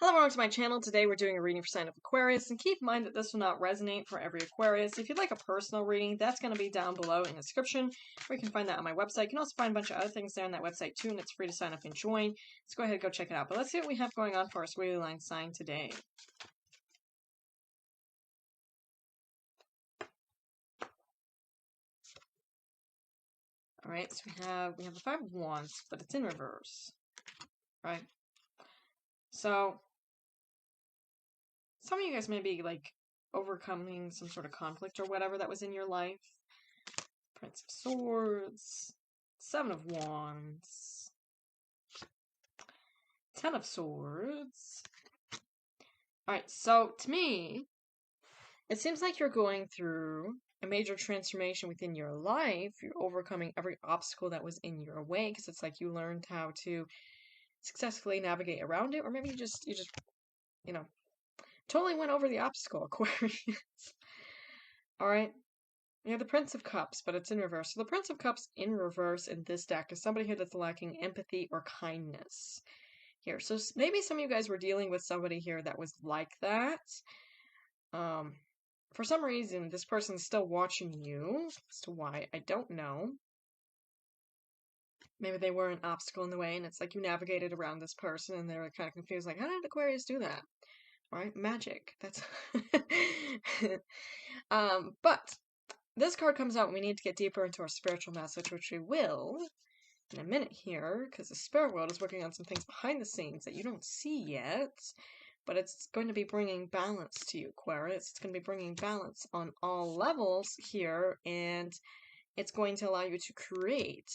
Hello, welcome to my channel. Today we're doing a reading for sign of Aquarius, and keep in mind that this will not resonate for every Aquarius. If you'd like a personal reading, that's going to be down below in the description, or you can find that on my website. You can also find a bunch of other things there on that website too, and it's free to sign up and join. Let's go ahead and go check it out. But let's see what we have going on for our squiggly line sign today. All right, so we have the Five of Wands, but it's in reverse, right? So some of you guys may be like overcoming some sort of conflict or whatever that was in your life. Prince of Swords, Seven of Wands, Ten of Swords. Alright, so to me, it seems like you're going through a major transformation within your life. You're overcoming every obstacle that was in your way, because it's like you learned how to successfully navigate around it, or maybe you just, you know, totally went over the obstacle, Aquarius. Alright. You have the Prince of Cups, but it's in reverse. So the Prince of Cups in reverse in this deck is somebody here that's lacking empathy or kindness here. So maybe some of you guys were dealing with somebody here that was like that. For some reason, this person's still watching you. As to why, I don't know. Maybe they were an obstacle in the way, and it's like you navigated around this person, and they're kind of confused, like, how did Aquarius do that? All right, magic. That's but this card comes out and we need to get deeper into our spiritual message, which we will in a minute here, because the spirit world is working on some things behind the scenes that you don't see yet, but it's going to be bringing balance to you, Aquarius. It's going to be bringing balance on all levels here, and it's going to allow you to create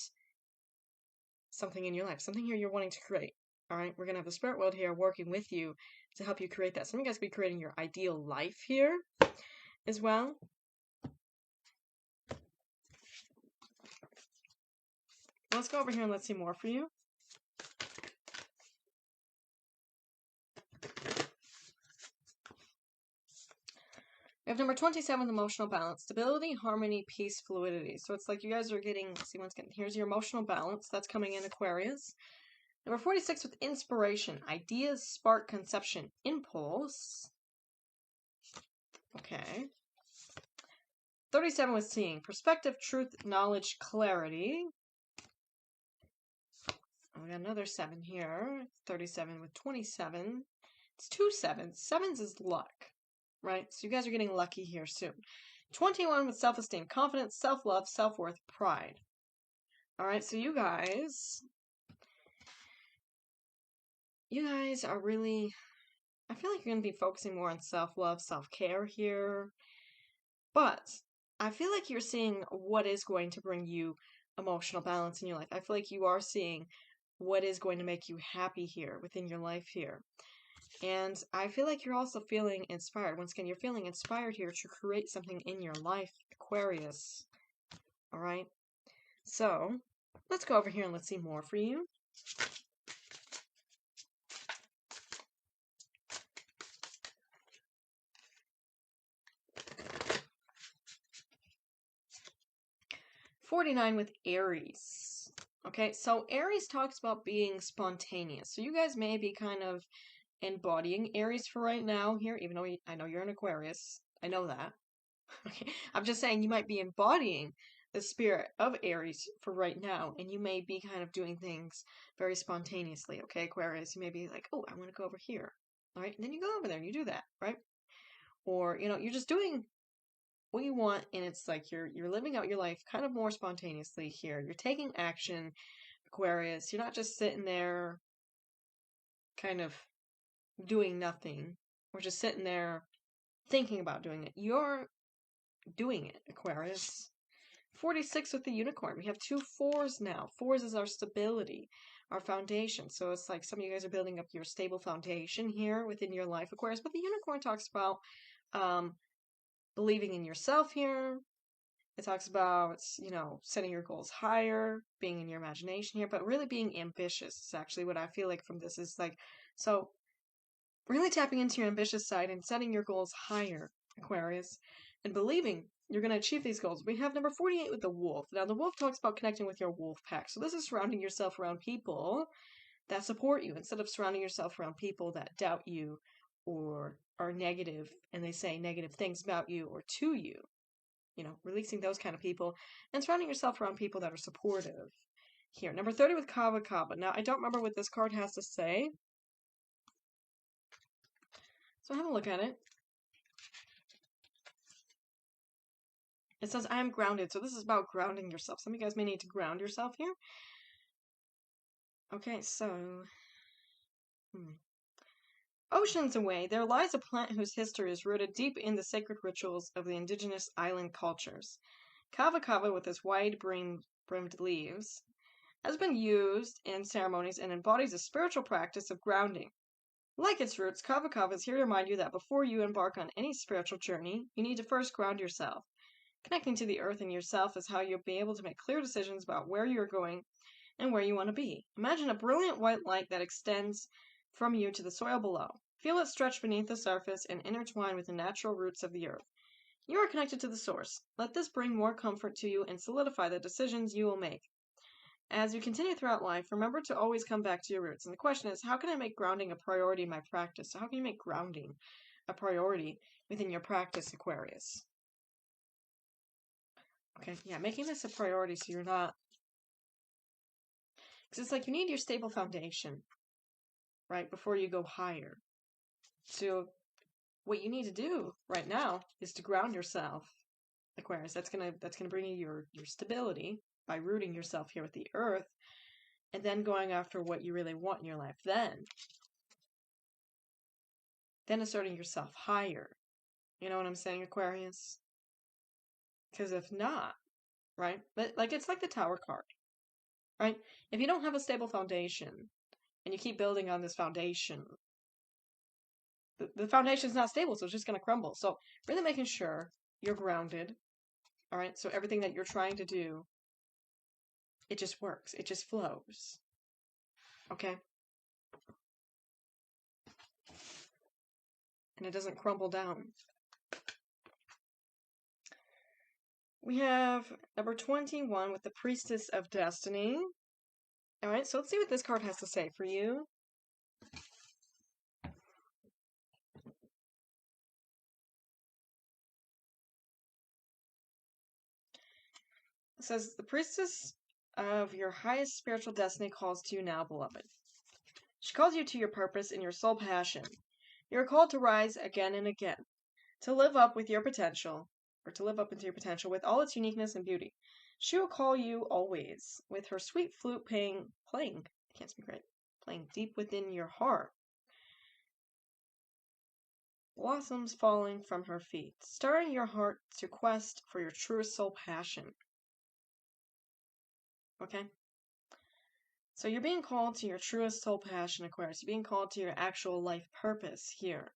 something in your life, something here you're wanting to create. All right, we're going to have the spirit world here working with you to help you create that. Some of you guys could be creating your ideal life here as well. Let's go over here and let's see more for you. We have number 27, emotional balance, stability, harmony, peace, fluidity. So it's like you guys are getting, see once again, here's your emotional balance. That's coming in Aquarius. Number 46 with inspiration, ideas, spark, conception, impulse. Okay. 37 with seeing, perspective, truth, knowledge, clarity. We got another 7 here. 37 with 27. It's 2 sevens. Sevens is luck, right? So you guys are getting lucky here soon. 21 with self-esteem, confidence, self-love, self-worth, pride. All right, so you guys are really, I feel like you're going to be focusing more on self-love, self-care here. But I feel like you're seeing what is going to bring you emotional balance in your life. I feel like you are seeing what is going to make you happy here within your life here. And I feel like you're also feeling inspired. Once again, you're feeling inspired here to create something in your life, Aquarius. All right? So, let's go over here and let's see more for you. .49 with Aries. Okay, so Aries talks about being spontaneous. So you guys may be kind of embodying Aries for right now here, even though I know you're an Aquarius. I know that. Okay, I'm just saying you might be embodying the spirit of Aries for right now, and you may be kind of doing things very spontaneously, okay, Aquarius? You may be like, oh, I want to go over here, all right? And then you go over there and you do that, right? Or, you know, you're just doing what you want, and it's like you're living out your life kind of more spontaneously here. You're taking action, Aquarius. You're not just sitting there kind of doing nothing, or just sitting there thinking about doing it. You're doing it, Aquarius. 46 with the unicorn. We have 2 4s now. 4s is our stability, our foundation. So it's like some of you guys are building up your stable foundation here within your life, Aquarius. But the unicorn talks about believing in yourself here. It talks about, you know, setting your goals higher, being in your imagination here, but really being ambitious is actually what I feel like from this is like, so really tapping into your ambitious side and setting your goals higher, Aquarius, and believing you're going to achieve these goals. We have number 48 with the wolf. Now, the wolf talks about connecting with your wolf pack. So this is surrounding yourself around people that support you instead of surrounding yourself around people that doubt you or are negative and they say negative things about you or to you. Releasing those kind of people and surrounding yourself around people that are supportive. Here, number 30 with Kava Kava. Now, I don't remember what this card has to say, so have a look at it. It says, I am grounded. So this is about grounding yourself. Some of you guys may need to ground yourself here. Okay, so... Oceans away, there lies a plant whose history is rooted deep in the sacred rituals of the indigenous island cultures. Kava Kava, with its wide-brimmed leaves, has been used in ceremonies and embodies a spiritual practice of grounding. Like its roots, Kava Kava is here to remind you that before you embark on any spiritual journey, you need to first ground yourself. Connecting to the earth and yourself is how you'll be able to make clear decisions about where you're going and where you want to be. Imagine a brilliant white light that extends from you to the soil below. Feel it stretch beneath the surface and intertwine with the natural roots of the earth. You are connected to the source. Let this bring more comfort to you and solidify the decisions you will make. As you continue throughout life, remember to always come back to your roots. And the question is, how can I make grounding a priority in my practice? So how can you make grounding a priority within your practice, Aquarius? Okay, yeah, making this a priority so you're not... Because it's like you need your stable foundation, right, before you go higher. So what you need to do right now is to ground yourself, Aquarius. That's gonna bring you your stability by rooting yourself here with the earth, and then going after what you really want in your life. Then asserting yourself higher. You know what I'm saying, Aquarius? Because if not, right? But like it's like the Tower card, right? If you don't have a stable foundation and you keep building on this foundation, the foundation is not stable, so it's just going to crumble. So really making sure you're grounded, all right? So everything that you're trying to do, it just works. It just flows, okay? And it doesn't crumble down. We have number 21 with the Priestess of Destiny. All right, so let's see what this card has to say for you. It says, the Priestess of your highest spiritual destiny calls to you now, beloved. She calls you to your purpose and your soul passion. You are called to rise again and again, to live up with your potential, or to live up into your potential with all its uniqueness and beauty. She will call you always, with her sweet flute playing, I can't speak right, playing deep within your heart. Blossoms falling from her feet, stirring your heart to quest for your truest soul passion. Okay? So you're being called to your truest soul passion, Aquarius. You're being called to your actual life purpose here.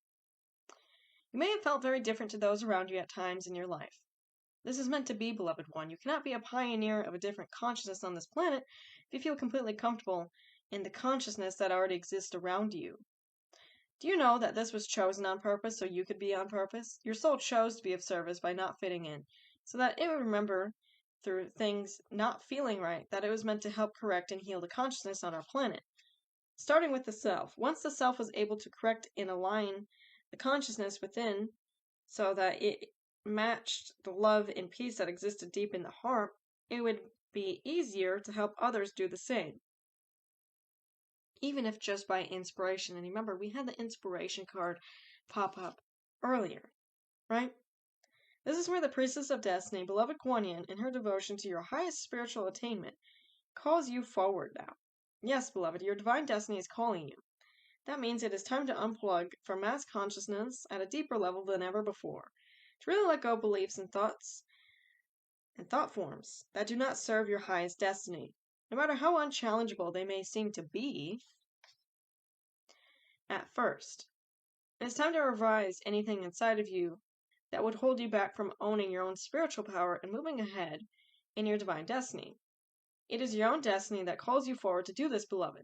You may have felt very different to those around you at times in your life. This is meant to be, beloved one. You cannot be a pioneer of a different consciousness on this planet if you feel completely comfortable in the consciousness that already exists around you. Do you know that this was chosen on purpose so you could be on purpose? Your soul chose to be of service by not fitting in, so that it would remember through things not feeling right that it was meant to help correct and heal the consciousness on our planet. Starting with the self. Once the self was able to correct and align the consciousness within so that it matched the love and peace that existed deep in the heart, it would be easier to help others do the same. Even if just by inspiration. And remember, we had the inspiration card pop up earlier, right? This is where the Priestess of Destiny, beloved Kuan Yin, in her devotion to your highest spiritual attainment, calls you forward now. Yes, beloved, your divine destiny is calling you. That means it is time to unplug from mass consciousness at a deeper level than ever before. To really let go of beliefs and thoughts and thought forms that do not serve your highest destiny. No matter how unchallengeable they may seem to be at first. It's time to revise anything inside of you that would hold you back from owning your own spiritual power and moving ahead in your divine destiny. It is your own destiny that calls you forward to do this, beloved.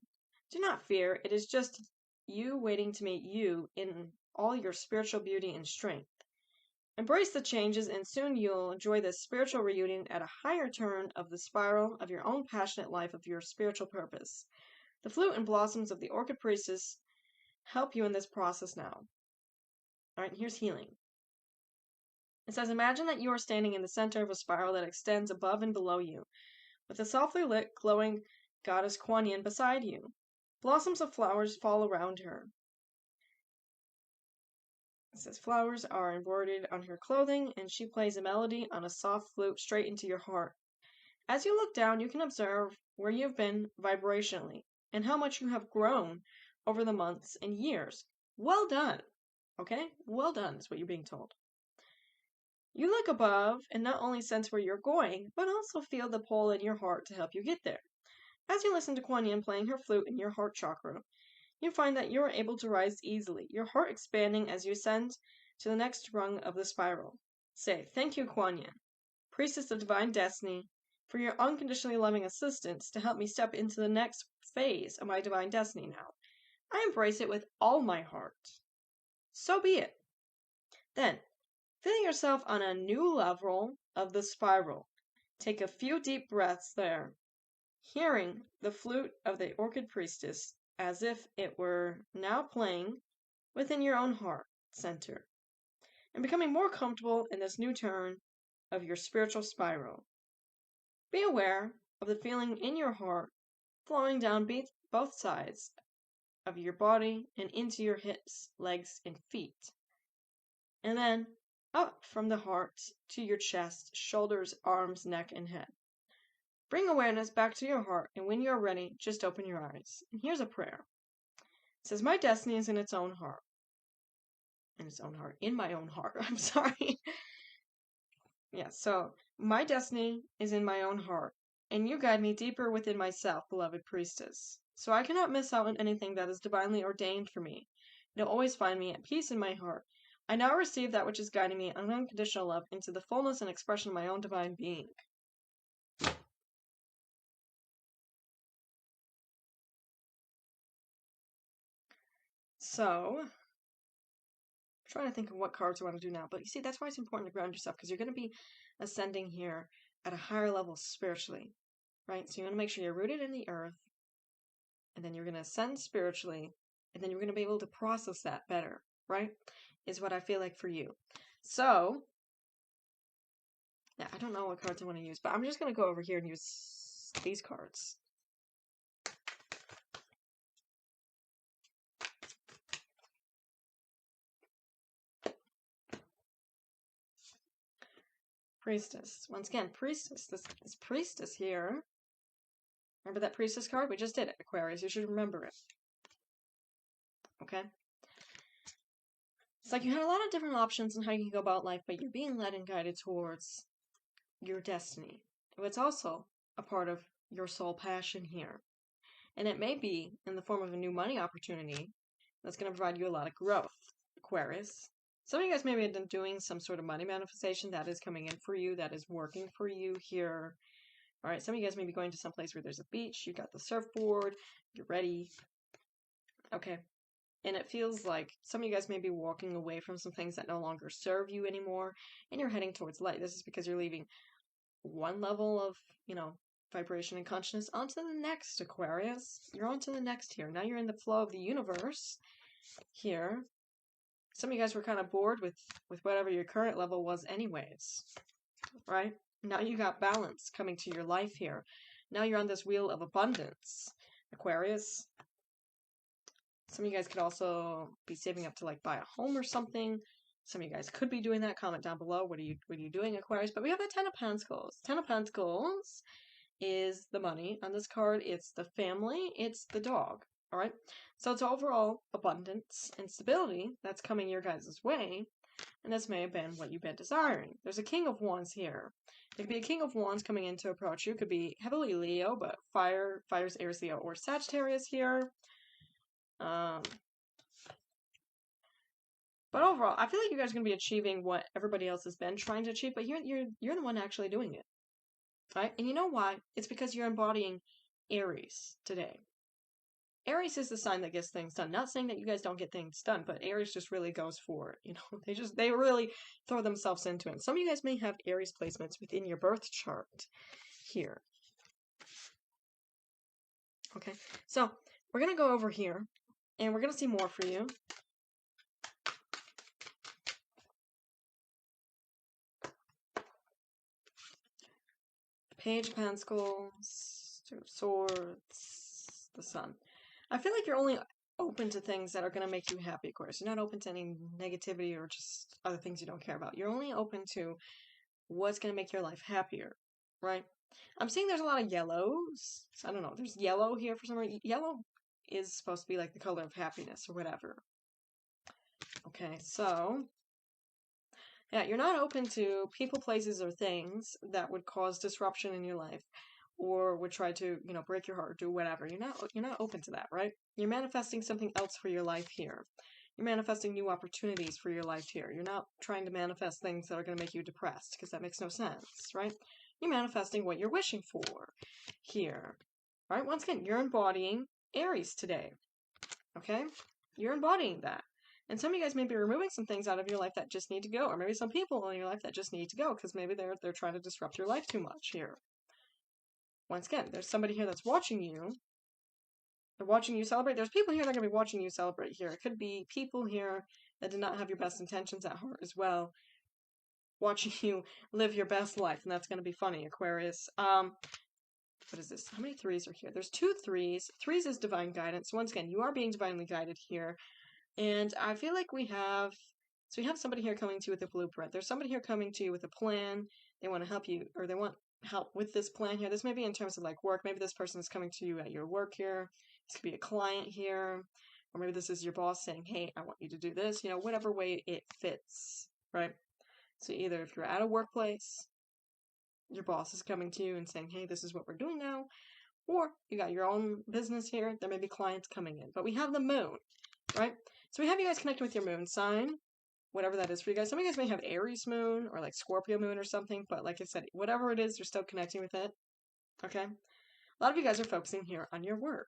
Do not fear, it is just you waiting to meet you in all your spiritual beauty and strength. Embrace the changes and soon you'll enjoy this spiritual reunion at a higher turn of the spiral of your own passionate life of your spiritual purpose. The flute and blossoms of the Orchid Priestess help you in this process now. All right, here's healing. It says, imagine that you are standing in the center of a spiral that extends above and below you, with a softly lit, glowing goddess Kuan Yin beside you. Blossoms of flowers fall around her. It says, flowers are embroidered on her clothing, and she plays a melody on a soft flute straight into your heart. As you look down, you can observe where you've been vibrationally, and how much you have grown over the months and years. Well done. Okay? Well done is what you're being told. You look above and not only sense where you're going, but also feel the pull in your heart to help you get there. As you listen to Kuan Yin playing her flute in your heart chakra, you find that you are able to rise easily, your heart expanding as you ascend to the next rung of the spiral. Say, thank you, Kuan Yin, Priestess of Divine Destiny, for your unconditionally loving assistance to help me step into the next phase of my divine destiny now. I embrace it with all my heart. So be it. Then, feel yourself on a new level of the spiral. Take a few deep breaths there, hearing the flute of the Orchid Priestess as if it were now playing within your own heart center, and becoming more comfortable in this new turn of your spiritual spiral. Be aware of the feeling in your heart flowing down both sides of your body and into your hips, legs, and feet. And then up from the heart to your chest, shoulders, arms, neck, and head. Bring awareness back to your heart, and when you're ready, just open your eyes. And here's a prayer. It says, my destiny is in its own heart. In my own heart. I'm sorry. Yeah, so my destiny is in my own heart, and you guide me deeper within myself, beloved priestess. So I cannot miss out on anything that is divinely ordained for me. You'll always find me at peace in my heart. I now receive that which is guiding me in unconditional love into the fullness and expression of my own divine being. So, I'm trying to think of what cards I want to do now. But you see, that's why it's important to ground yourself, because you're going to be ascending here at a higher level spiritually, right? So you want to make sure you're rooted in the earth, and then you're going to ascend spiritually, and then you're going to be able to process that better, right? Is what I feel like for you. So, yeah, I don't know what cards I want to use, but I'm just going to go over here and use these cards. Priestess. Once again, Priestess. This Priestess here. Remember that Priestess card? We just did it, Aquarius. You should remember it. Okay? It's like you had a lot of different options on how you can go about life, but you're being led and guided towards your destiny. But it's also a part of your soul passion here. And it may be in the form of a new money opportunity that's going to provide you a lot of growth, Aquarius. Some of you guys maybe have been doing some sort of money manifestation that is coming in for you, that is working for you here. All right, some of you guys may be going to some place where there's a beach, you got the surfboard, you're ready. Okay, and it feels like some of you guys may be walking away from some things that no longer serve you anymore, and you're heading towards light. This is because you're leaving one level of, vibration and consciousness onto the next, Aquarius. You're on to the next here. Now you're in the flow of the universe here. Some of you guys were kind of bored with whatever your current level was anyways, right? Now you got balance coming to your life here. Now you're on this wheel of abundance, Aquarius. Some of you guys could also be saving up to buy a home or something. Some of you guys could be doing that. Comment down below. What are you doing, Aquarius? But we have the Ten of Pentacles. Ten of Pentacles is the money on this card. It's the family. It's the dog. All right. So it's overall abundance and stability that's coming your guys' way. And this may have been what you've been desiring. There's a King of Wands here. There could be a King of Wands coming in to approach you. Could be heavily Leo, but fire's Aries, Leo, or Sagittarius here. But overall, I feel like you guys are going to be achieving what everybody else has been trying to achieve, but you're the one actually doing it. Right? And you know why? It's because you're embodying Aries today. Aries is the sign that gets things done. Not saying that you guys don't get things done, but Aries just really goes for it. They really throw themselves into it. Some of you guys may have Aries placements within your birth chart here. Okay, so we're going to go over here, and we're going to see more for you. Page of Pentacles, Two of Swords, the Sun. I feel like you're only open to things that are going to make you happy, Aquarius. You're not open to any negativity or just other things you don't care about. You're only open to what's going to make your life happier, right? I'm seeing there's a lot of yellows. I don't know. There's yellow here for some reason. Yellow is supposed to be like the color of happiness or whatever. Okay, so yeah, you're not open to people, places, or things that would cause disruption in your life or would try to, break your heart or do whatever. You're not open to that, right? You're manifesting something else for your life here. You're manifesting new opportunities for your life here. You're not trying to manifest things that are going to make you depressed, because that makes no sense, right? You're manifesting what you're wishing for here. All right? Once again, you're embodying Aries today, okay? You're embodying that. And some of you guys may be removing some things out of your life that just need to go, or maybe some people in your life that just need to go, because maybe they're trying to disrupt your life too much here. Once again, there's somebody here that's watching you. They're watching you celebrate. There's people here that are going to be watching you celebrate here. It could be people here that did not have your best intentions at heart as well, watching you live your best life, and that's going to be funny, Aquarius. What is this? How many threes are here? There's 2 3s. Threes is divine guidance. Once again, you are being divinely guided here. And I feel like we have somebody here coming to you with a blueprint. There's somebody here coming to you with a plan. They want to help you, or they want help with this plan here. This may be in terms of like work. Maybe this person is coming to you at your work here. This could be a client here. Or maybe this is your boss saying, hey, I want you to do this. Whatever way it fits, right? So either if you're at a workplace, your boss is coming to you and saying, hey, this is what we're doing now. Or you got your own business here. There may be clients coming in. But we have the moon, right? So we have you guys connected with your moon sign, whatever that is for you guys. Some of you guys may have Aries moon or like Scorpio moon or something, but like I said, whatever it is, you're still connecting with it, okay? A lot of you guys are focusing here on your work,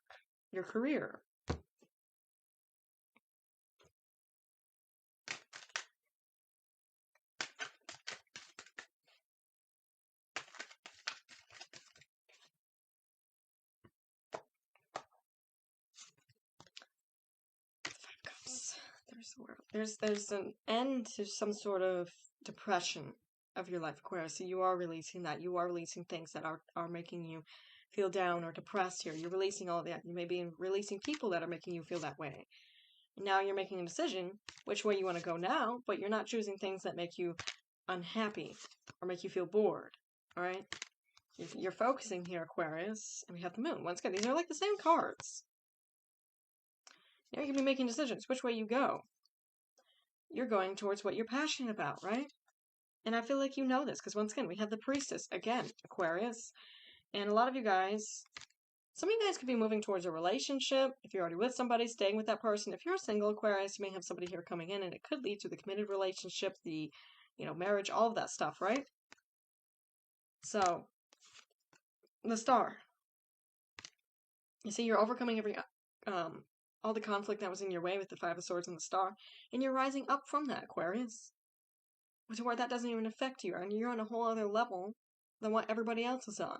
your career. There's the world. There's an end to some sort of depression of your life, Aquarius. So you are releasing that. You are releasing things that are making you feel down or depressed here. You're releasing all of that. You may be releasing people that are making you feel that way. Now you're making a decision which way you want to go now, but you're not choosing things that make you unhappy or make you feel bored. All right? You're focusing here, Aquarius, and we have the moon. Once again, these are like the same cards. Now you're going to be making decisions which way you go. You're going towards what you're passionate about, right? And I feel like you know this, because once again, we have the priestess, again, Aquarius. And a lot of you guys, some of you guys could be moving towards a relationship. If you're already with somebody, staying with that person. If you're a single Aquarius, you may have somebody here coming in, and it could lead to the committed relationship, the, marriage, all of that stuff, right? So, the star. You see, you're overcoming all the conflict that was in your way with the 5 of Swords and the star, and you're rising up from that, Aquarius, to where that doesn't even affect you, and you're on a whole other level than what everybody else is on.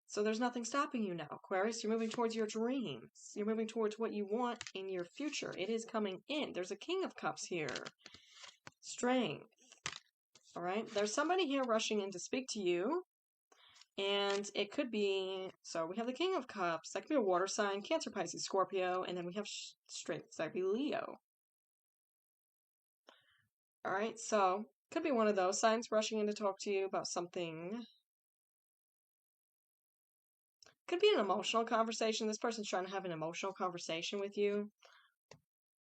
So there's nothing stopping you now, Aquarius. You're moving towards your dreams. You're moving towards what you want in your future. It is coming in. There's a King of Cups here. Strength. All right? There's somebody here rushing in to speak to you. And it could be, so we have the King of Cups. That could be a water sign. Cancer, Pisces, Scorpio. And then we have Strength. So that could be Leo. All right? So could be one of those signs rushing in to talk to you about something. Could be an emotional conversation. This person's trying to have an emotional conversation with you.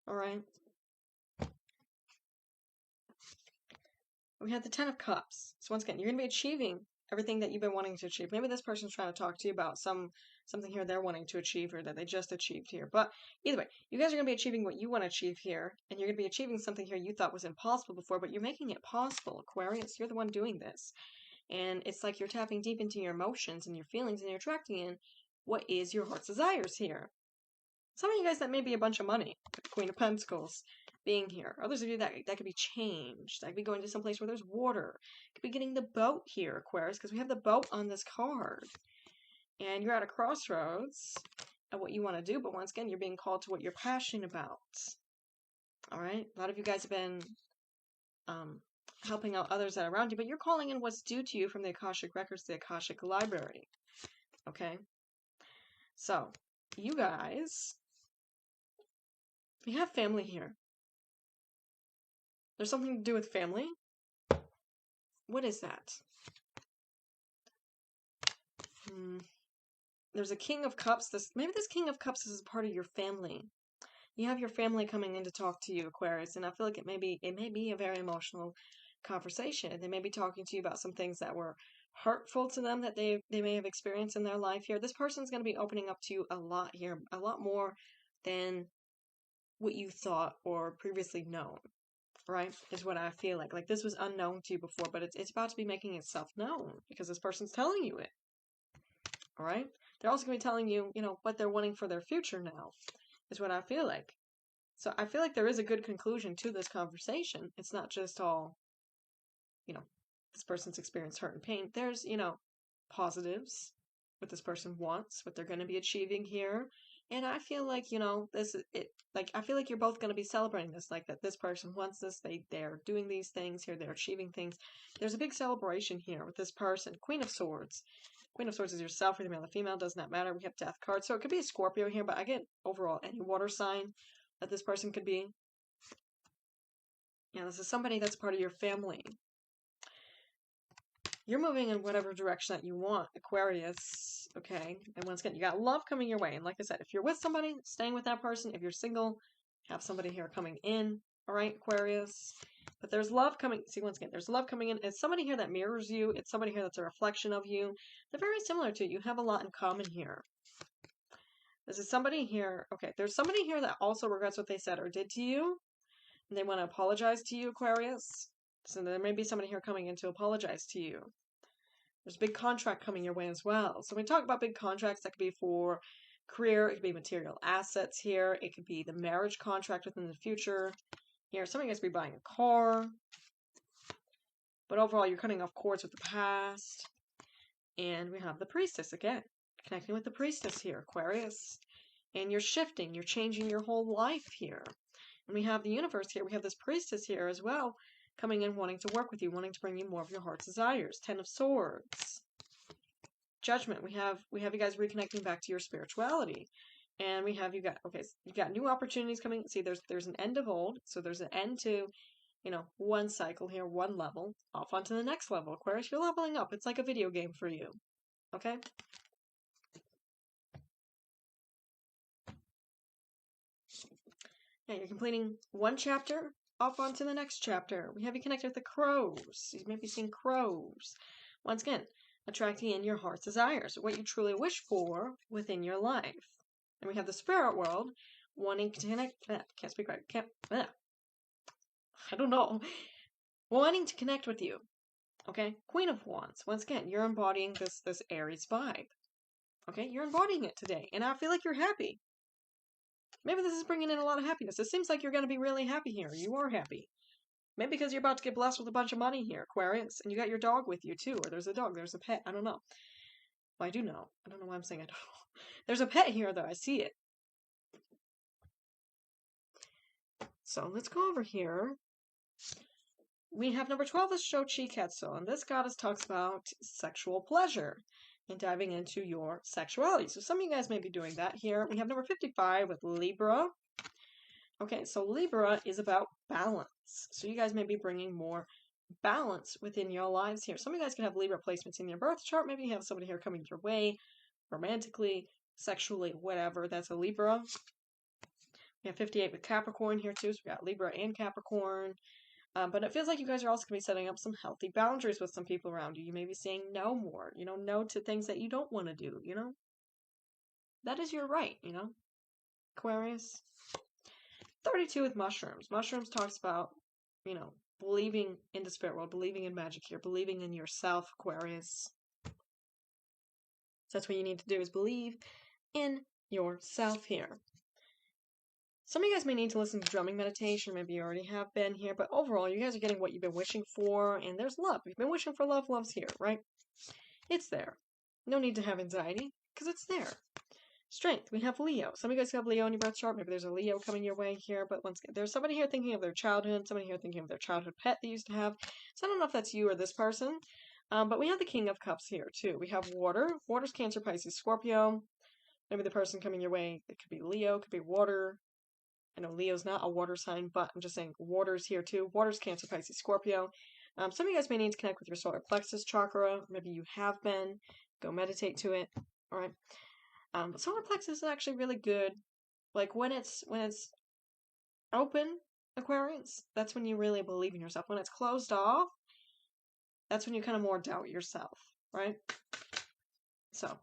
All right. We have the 10 of Cups. So once again, you're going to be achieving everything that you've been wanting to achieve. Maybe this person's trying to talk to you about something here they're wanting to achieve or that they just achieved here. But either way, you guys are going to be achieving what you want to achieve here. And you're going to be achieving something here you thought was impossible before, but you're making it possible, Aquarius. You're the one doing this. And it's like you're tapping deep into your emotions and your feelings, and you're attracting in what is your heart's desires here. Some of you guys, that may be a bunch of money. Queen of Pentacles being here. Others of you, that could be changed. That could be going to some place where there's water. Could be getting the boat here, Aquarius, because we have the boat on this card. And you're at a crossroads at what you want to do, but once again, you're being called to what you're passionate about. All right? A lot of you guys have been helping out others that are around you, but you're calling in what's due to you from the Akashic Records, the Akashic Library. Okay? So, you guys, we have family here. There's something to do with family. What is that? There's a King of Cups. Maybe this King of Cups is part of your family. You have your family coming in to talk to you, Aquarius, and I feel like it may be a very emotional conversation. They may be talking to you about some things that were hurtful to them that they may have experienced in their life here. This person's going to be opening up to you a lot here, a lot more than what you thought or previously known, right? Is what I feel like. Like this was unknown to you before, but it's about to be making itself known because this person's telling you it. All right? They're also going to be telling you, what they're wanting for their future now, is what I feel like. So I feel like there is a good conclusion to this conversation. It's not just all, this person's experienced hurt and pain. There's, positives, what this person wants, what they're going to be achieving here. And I feel like, I feel like you're both going to be celebrating this, like that this person wants this, they're doing these things here, they're achieving things. There's a big celebration here with this person. Queen of Swords. Queen of Swords is yourself, either male or female, does not matter. We have Death card. So it could be a Scorpio here, but I get overall any water sign that this person could be. Yeah, this is somebody that's part of your family. You're moving in whatever direction that you want, Aquarius. Okay? And once again, you got love coming your way. And like I said, if you're with somebody, staying with that person. If you're single, have somebody here coming in. All right, Aquarius? But there's love coming. See, once again, there's love coming in. It's somebody here that mirrors you. It's somebody here that's a reflection of you. They're very similar to you. You have a lot in common here. This is somebody here. Okay, there's somebody here that also regrets what they said or did to you. And they want to apologize to you, Aquarius. So there may be somebody here coming in to apologize to you. There's a big contract coming your way as well. So when we talk about big contracts, that could be for career. It could be material assets here. It could be the marriage contract within the future. Here, somebody has to be buying a car. But overall, you're cutting off cords with the past. And we have the Priestess again. Connecting with the Priestess here, Aquarius. And you're shifting. You're changing your whole life here. And we have the Universe here. We have this Priestess here as well. Coming in, wanting to work with you. Wanting to bring you more of your heart's desires. 10 of Swords. Judgment. We have you guys reconnecting back to your spirituality. And we have you got new opportunities coming. See, there's an end of old. So there's an end to, one cycle here, one level. Off onto the next level. Aquarius, you're leveling up. It's like a video game for you. Okay? Yeah, you're completing one chapter. Off onto the next chapter. We have you connected with the crows. You may be seeing crows. Once again, attracting in your heart's desires. What you truly wish for within your life. And we have the spirit world wanting to connect. Can't speak right. I don't know. Wanting to connect with you. Okay? Queen of Wands. Once again, you're embodying this Aries vibe. Okay? You're embodying it today. And I feel like you're happy. Maybe this is bringing in a lot of happiness. It seems like you're going to be really happy here. You are happy. Maybe because you're about to get blessed with a bunch of money here, Aquarius. And you got your dog with you, too. Or there's a dog. There's a pet. I don't know. Well, I do know. I don't know why I'm saying I don't know. There's a pet here, though. I see it. So let's go over here. We have number 12 is Shochiketsu. And this goddess talks about sexual pleasure and diving into your sexuality. So some of you guys may be doing that here. We have number 55 with Libra. Okay, so Libra is about balance. So you guys may be bringing more balance within your lives here. Some of you guys can have Libra placements in your birth chart. Maybe you have somebody here coming your way, romantically, sexually, whatever. That's a Libra. We have 58 with Capricorn here too. So we got Libra and Capricorn. But it feels like you guys are also going to be setting up some healthy boundaries with some people around you. You may be saying no more, no to things that you don't want to do, That is your right, Aquarius. 32 with mushrooms. Mushrooms talks about, believing in the spirit world, believing in magic here, believing in yourself, Aquarius. So that's what you need to do is believe in yourself here. Some of you guys may need to listen to drumming meditation. Maybe you already have been here. But overall, you guys are getting what you've been wishing for. And there's love. You've been wishing for love. Love's here, right? It's there. No need to have anxiety because it's there. Strength, we have Leo. Some of you guys have Leo in your birth chart. Maybe there's a Leo coming your way here, but once again, there's somebody here thinking of their childhood, somebody here thinking of their childhood pet they used to have. So I don't know if that's you or this person, but we have the King of Cups here too. We have water. Water's Cancer, Pisces, Scorpio. Maybe the person coming your way, it could be Leo, could be water. I know Leo's not a water sign, but I'm just saying water's here too. Water's Cancer, Pisces, Scorpio. Some of you guys may need to connect with your solar plexus chakra. Maybe you have been. Go meditate to it. All right. But solar plexus is actually really good. Like when it's open, Aquarius, that's when you really believe in yourself. When it's closed off, that's when you kind of more doubt yourself, right? So.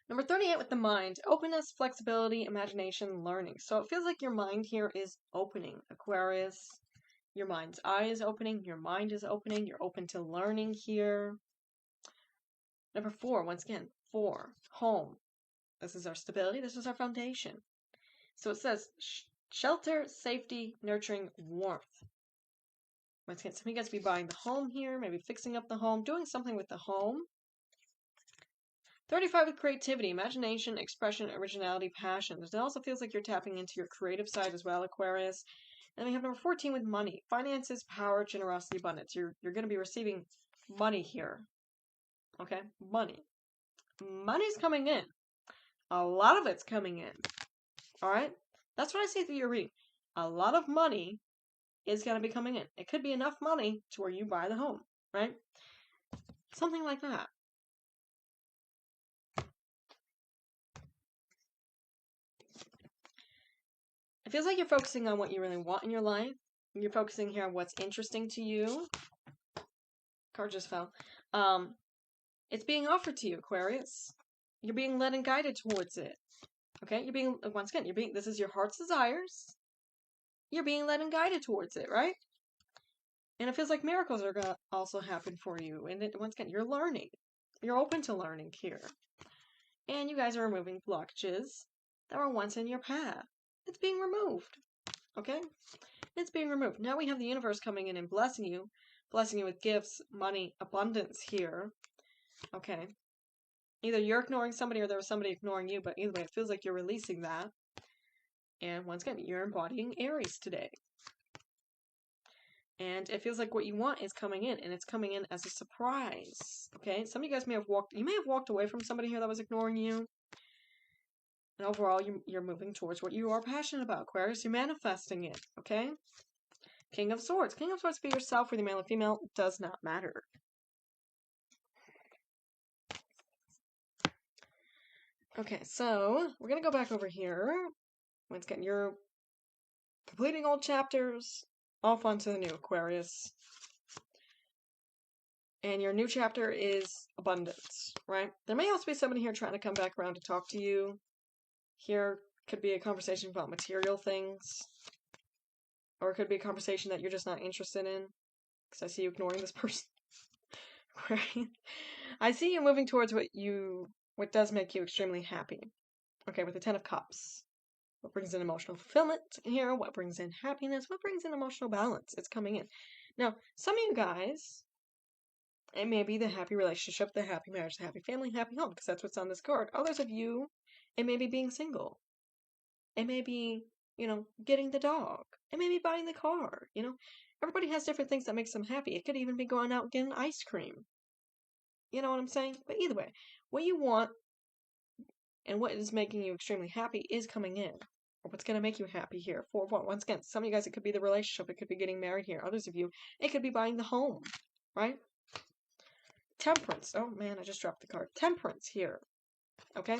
Number 38 with the mind. Openness, flexibility, imagination, learning. So it feels like your mind here is opening, Aquarius. Your mind's eye is opening. Your mind is opening. You're open to learning here. Number 4, once again, 4, home. This is our stability. This is our foundation. So it says shelter, safety, nurturing, warmth. Once again, some of you guys be buying the home here, maybe fixing up the home, doing something with the home. 35 with creativity, imagination, expression, originality, passion. It also feels like you're tapping into your creative side as well, Aquarius. And then we have number 14 with money. Finances, power, generosity, abundance. You're going to be receiving money here. Okay? Money. Money's coming in. A lot of it's coming in. Alright? That's what I see through your reading. A lot of money is going to be coming in. It could be enough money to where you buy the home. Right? Something like that. It feels like you're focusing on what you really want in your life. You're focusing here on what's interesting to you. Card just fell. It's being offered to you, Aquarius. You're being led and guided towards it. Okay? You're being, once again, this is your heart's desires. You're being led and guided towards it, right? And it feels like miracles are going to also happen for you. And once again, you're learning. You're open to learning here. And you guys are removing blockages that were once in your path. It's being removed. Okay? It's being removed. Now we have the universe coming in and blessing you with gifts, money, abundance here. Okay. Either you're ignoring somebody or there was somebody ignoring you, but either way, it feels like you're releasing that. And once again, you're embodying Aries today. And it feels like what you want is coming in, and it's coming in as a surprise. Okay? Some of you guys may have walked away from somebody here that was ignoring you. And overall, you're moving towards what you are passionate about, Aquarius. You're manifesting it, okay? King of Swords. King of Swords, be yourself, whether male or female, does not matter. Okay, so we're going to go back over here. Once again, you're completing old chapters, off onto the new, Aquarius. And your new chapter is abundance, right? There may also be somebody here trying to come back around to talk to you. Here could be a conversation about material things. Or it could be a conversation that you're just not interested in. Because I see you ignoring this person. I see you moving towards what does make you extremely happy. Okay, with the 10 of Cups. What brings in emotional fulfillment here? What brings in happiness? What brings in emotional balance? It's coming in. Now, some of you guys, it may be the happy relationship, the happy marriage, the happy family, happy home, because that's what's on this card. Others of you, it may be being single. It may be, getting the dog. It may be buying the car, Everybody has different things that makes them happy. It could even be going out and getting ice cream. You know what I'm saying? But either way, what you want and what is making you extremely happy is coming in. Or what's going to make you happy here. For what? Once again, some of you guys, it could be the relationship. It could be getting married here. Others of you, it could be buying the home. Right? Temperance. Oh, man, I just dropped the card. Temperance here. Okay?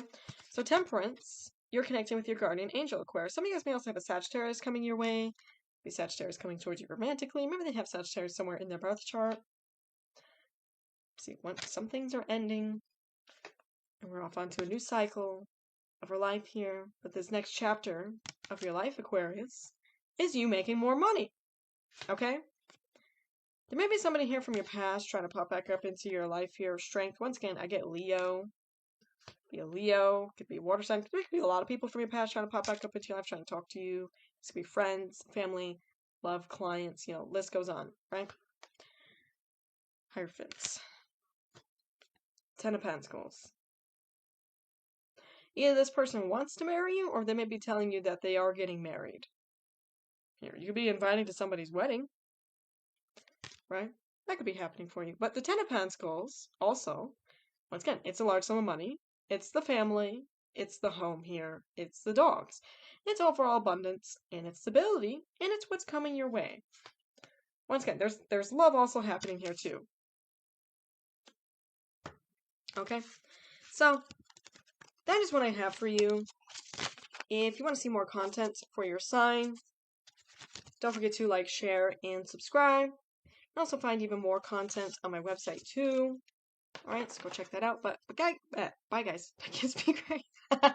So Temperance, you're connecting with your guardian angel, Aquarius. Some of you guys may also have a Sagittarius coming your way. Be Sagittarius coming towards you romantically. Maybe they have Sagittarius somewhere in their birth chart. See, some things are ending. And we're off onto a new cycle of our life here. But this next chapter of your life, Aquarius, is you making more money. Okay? There may be somebody here from your past trying to pop back up into your life here. Strength. Once again, I get Leo. Be a Leo. Could be a water sign. There could be a lot of people from your past trying to pop back up into your life, trying to talk to you. This could be friends, family, love, clients, list goes on, right? Hierophants. Ten of Pentacles. Either this person wants to marry you, or they may be telling you that they are getting married. Here, you could be inviting to somebody's wedding, right? That could be happening for you. But the Ten of Pentacles, also, once again, it's a large sum of money. It's the family. It's the home here. It's the dogs. It's overall abundance, and it's stability, and it's what's coming your way. Once again, there's love also happening here too. Okay? So, that is what I have for you. If you want to see more content for your sign, don't forget to like, share, and subscribe. You can also find even more content on my website too. Alright, so go check that out. But bye guys. I can't speak right.